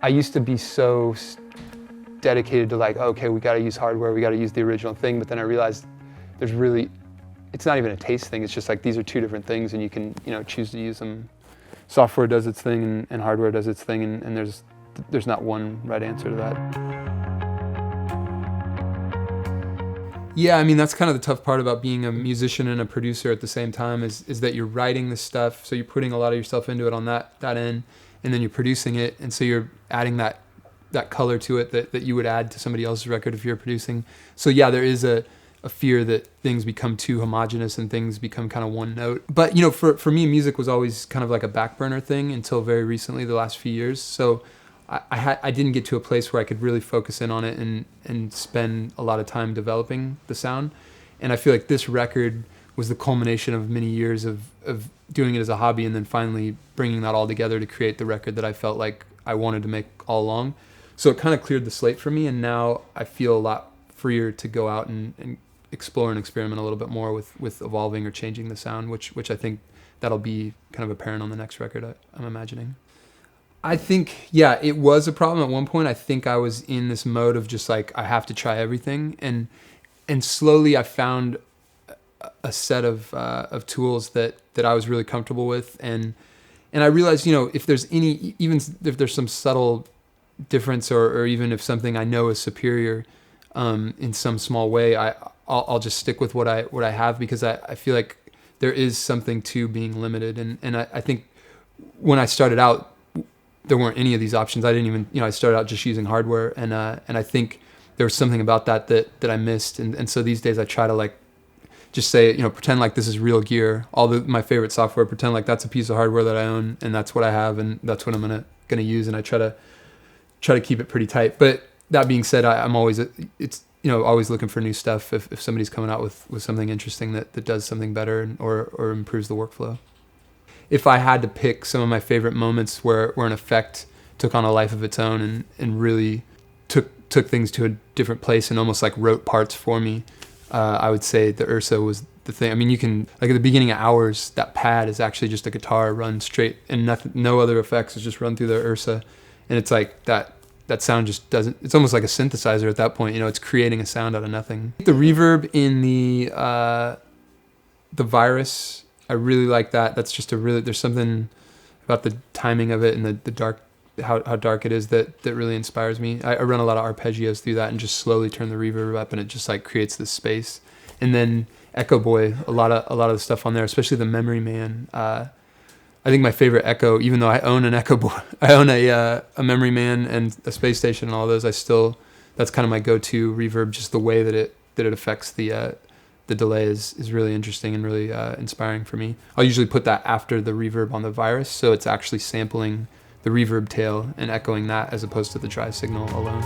I used to be so dedicated to like, okay, we got to use hardware, we got to use the original thing, but then I realized there's really, it's not even a taste thing, it's just like these are two different things and you can, you know, choose to use them. Software does its thing and hardware does its thing, and there's not one right answer to that. Yeah, I mean, that's kind of the tough part about being a musician and a producer at the same time is that you're writing this stuff, so you're putting a lot of yourself into it on that end, and then you're producing it, and so you're adding that color to it that you would add to somebody else's record if you're producing. So yeah, there is a fear that things become too homogenous and things become kind of one note. But you know, for me, music was always kind of like a back burner thing until very recently, the last few years. So I didn't get to a place where I could really focus in on it and spend a lot of time developing the sound. And I feel like this record was the culmination of many years of doing it as a hobby and then finally bringing that all together to create the record that I felt like I wanted to make all along. So it kind of cleared the slate for me, and now I feel a lot freer to go out and explore and experiment a little bit more with evolving or changing the sound, which I think that'll be kind of apparent on the next record I'm imagining. I think, yeah, it was a problem at one point. I think I was in this mode of just like, I have to try everything. And slowly I found a set of tools that I was really comfortable with. And I realized, you know, if there's even if there's some subtle difference or even if something I know is superior in some small way, I'll just stick with what I have, because I feel like there is something to being limited. And I think when I started out, there weren't any of these options. I didn't even, you know, I started out just using hardware, and I think there was something about that I missed. And so these days I try to like just say, you know, pretend like this is real gear. My favorite software, pretend like that's a piece of hardware that I own and that's what I have and that's what I'm gonna use. And I try to keep it pretty tight. But that being said, I'm always always looking for new stuff. If somebody's coming out with something interesting that does something better or improves the workflow. If I had to pick some of my favorite moments where an effect took on a life of its own and really took things to a different place and almost like wrote parts for me, I would say the Ursa was the thing. I mean, you can, like at the beginning of Hours, that pad is actually just a guitar run straight and no other effects, is just run through the Ursa. And it's like that sound just doesn't, it's almost like a synthesizer at that point, you know, it's creating a sound out of nothing. The reverb in the Virus, I really like that. That's just there's something about the timing of it and the dark, how dark it is that really inspires me. I run a lot of arpeggios through that and just slowly turn the reverb up, and it just like creates this space. And then Echo Boy, a lot of the stuff on there, especially the Memory Man. I think my favorite Echo, even though I own an Echo Boy, I own a Memory Man and a Space Station and all those, that's kind of my go-to reverb. Just the way that it affects the delay is really interesting and really inspiring for me. I'll usually put that after the reverb on the Virus, so it's actually sampling the reverb tail and echoing that as opposed to the dry signal alone.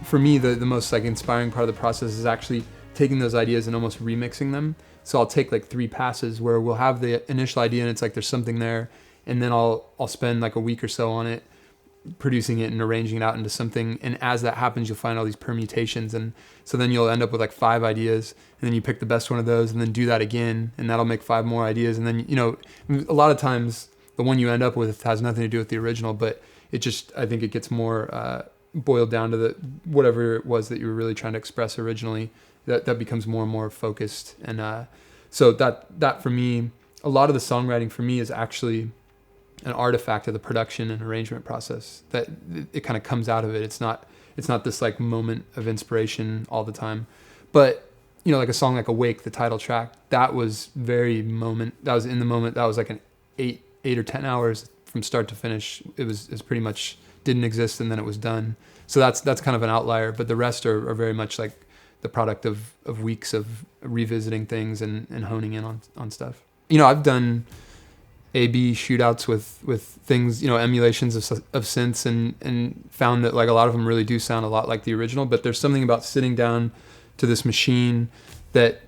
For me, the most like inspiring part of the process is actually taking those ideas and almost remixing them. So I'll take like 3 passes where we'll have the initial idea and it's like there's something there, and then I'll spend like a week or so on it, producing it and arranging it out into something. And as that happens, you'll find all these permutations, and so then you'll end up with like 5 ideas, and then you pick the best one of those and then do that again, and that'll make 5 more ideas. And then, you know, a lot of times the one you end up with has nothing to do with the original, but I think it gets more boiled down to whatever it was that you were really trying to express originally. That becomes more and more focused. And so that for me, a lot of the songwriting for me is actually an artifact of the production and arrangement process. That it kind of comes out of it. It's not this like moment of inspiration all the time. But you know, like a song like Awake, the title track, that was very moment. That was in the moment. That was like an 8 or 10 hours from start to finish. It's pretty much didn't exist, and then it was done. So that's kind of an outlier, but the rest are very much like the product of weeks of revisiting things and honing in on stuff. You know, I've done A/B shootouts with things, emulations of synths, and found that like a lot of them really do sound a lot like the original. But there's something about sitting down to this machine that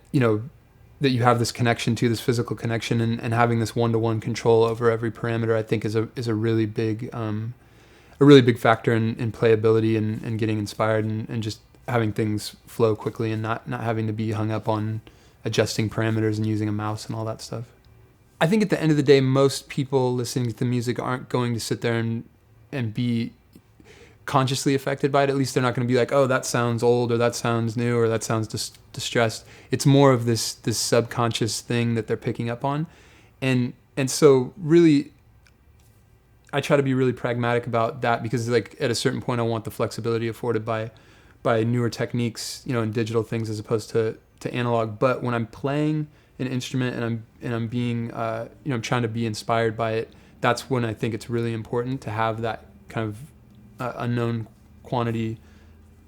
that you have this connection to, this physical connection, and having this one-to-one control over every parameter. I think is a really big factor in playability and getting inspired and just having things flow quickly and not having to be hung up on adjusting parameters and using a mouse and all that stuff. I think at the end of the day, most people listening to the music aren't going to sit there and be consciously affected by it. At least they're not going to be like, oh, that sounds old, or that sounds new, or that sounds distressed. It's more of this subconscious thing that they're picking up on. And so really, I try to be really pragmatic about that, because like at a certain point, I want the flexibility afforded by newer techniques, and digital things as opposed to analog. But when I'm playing an instrument and I'm being I'm trying to be inspired by it, that's when I think it's really important to have that kind of unknown quantity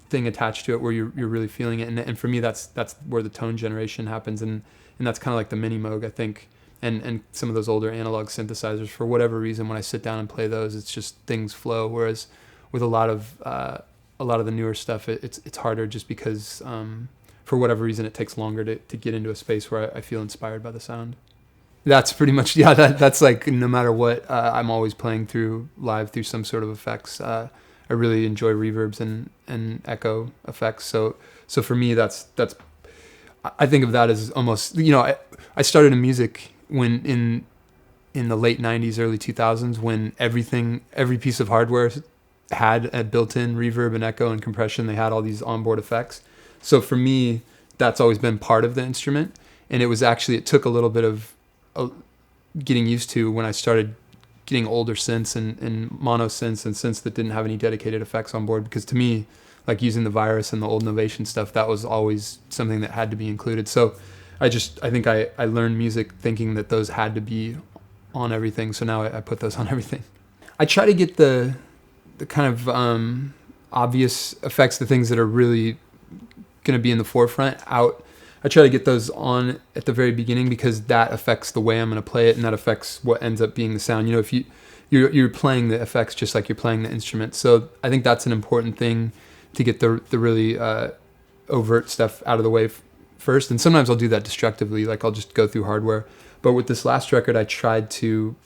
thing attached to it where you're really feeling it. And for me, that's where the tone generation happens, and that's kind of like the mini Moog, I think, and some of those older analog synthesizers. For whatever reason, when I sit down and play those, it's just things flow. Whereas with a lot of the newer stuff, it's harder, just because for whatever reason, it takes longer to get into a space where I feel inspired by the sound. That's pretty much, that's like no matter what, I'm always playing live through some sort of effects. I really enjoy reverbs and echo effects. So for me, that's I think of that as almost, I started in music when in the late 90s, early 2000s, when every piece of hardware had a built-in reverb and echo and compression. They had all these onboard effects. So for me, that's always been part of the instrument. And it took a little bit of getting used to when I started getting older synths and mono synths and synths that didn't have any dedicated effects on board. Because to me, like using the Virus and the old Novation stuff, that was always something that had to be included. So I think I learned music thinking that those had to be on everything. So now I put those on everything. I try to get the kind of obvious effects, the things that are really going to be in the forefront, out. I try to get those on at the very beginning, because that affects the way I'm going to play it, and that affects what ends up being the sound. If you're playing the effects just like you're playing the instrument. So I think that's an important thing, to get the really overt stuff out of the way first. And sometimes I'll do that destructively, like I'll just go through hardware. But with this last record, I tried to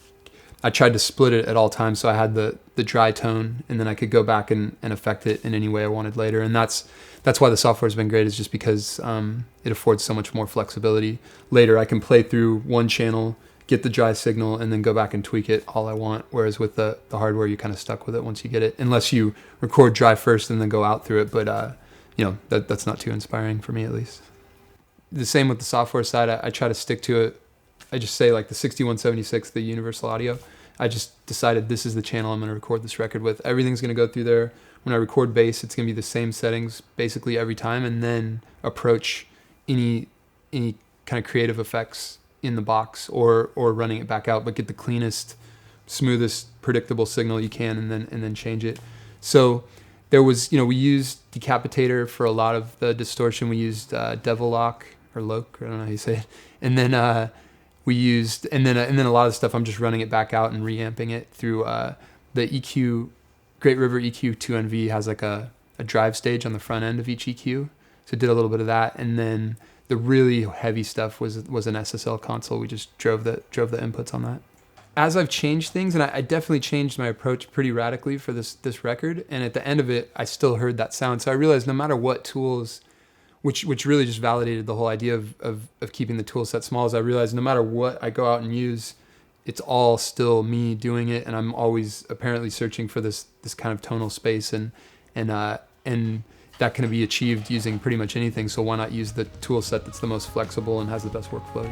split it at all times, so I had the dry tone, and then I could go back and affect it in any way I wanted later. And that's why the software's been great, is just because it affords so much more flexibility. Later, I can play through one channel, get the dry signal, and then go back and tweak it all I want. Whereas with the hardware, you're kind of stuck with it once you get it, unless you record dry first and then go out through it. But that's not too inspiring for me, at least. The same with the software side. I try to stick to it. I just say like the 6176, the Universal Audio. I just decided this is the channel I'm going to record this record with. Everything's going to go through there. When I record bass, it's going to be the same settings basically every time, and then approach any kind of creative effects in the box or running it back out, but get the cleanest, smoothest, predictable signal you can, and then change it. So there was, we used Decapitator for a lot of the distortion. We used Devil Lock or Loke, I don't know how you say it, and then we used, and then a lot of stuff I'm just running it back out and reamping it through the EQ. Great River EQ 2NV has like a drive stage on the front end of each EQ, so did a little bit of that. And then the really heavy stuff was an SSL console. We just drove the inputs on that. As I've changed things, and I definitely changed my approach pretty radically for this record, and at the end of it, I still heard that sound. So I realized no matter what tools, which really just validated the whole idea of keeping the tool set small, is I realized no matter what I go out and use, it's all still me doing it, and I'm always apparently searching for this kind of tonal space, and that can be achieved using pretty much anything. So why not use the tool set that's the most flexible and has the best workflow?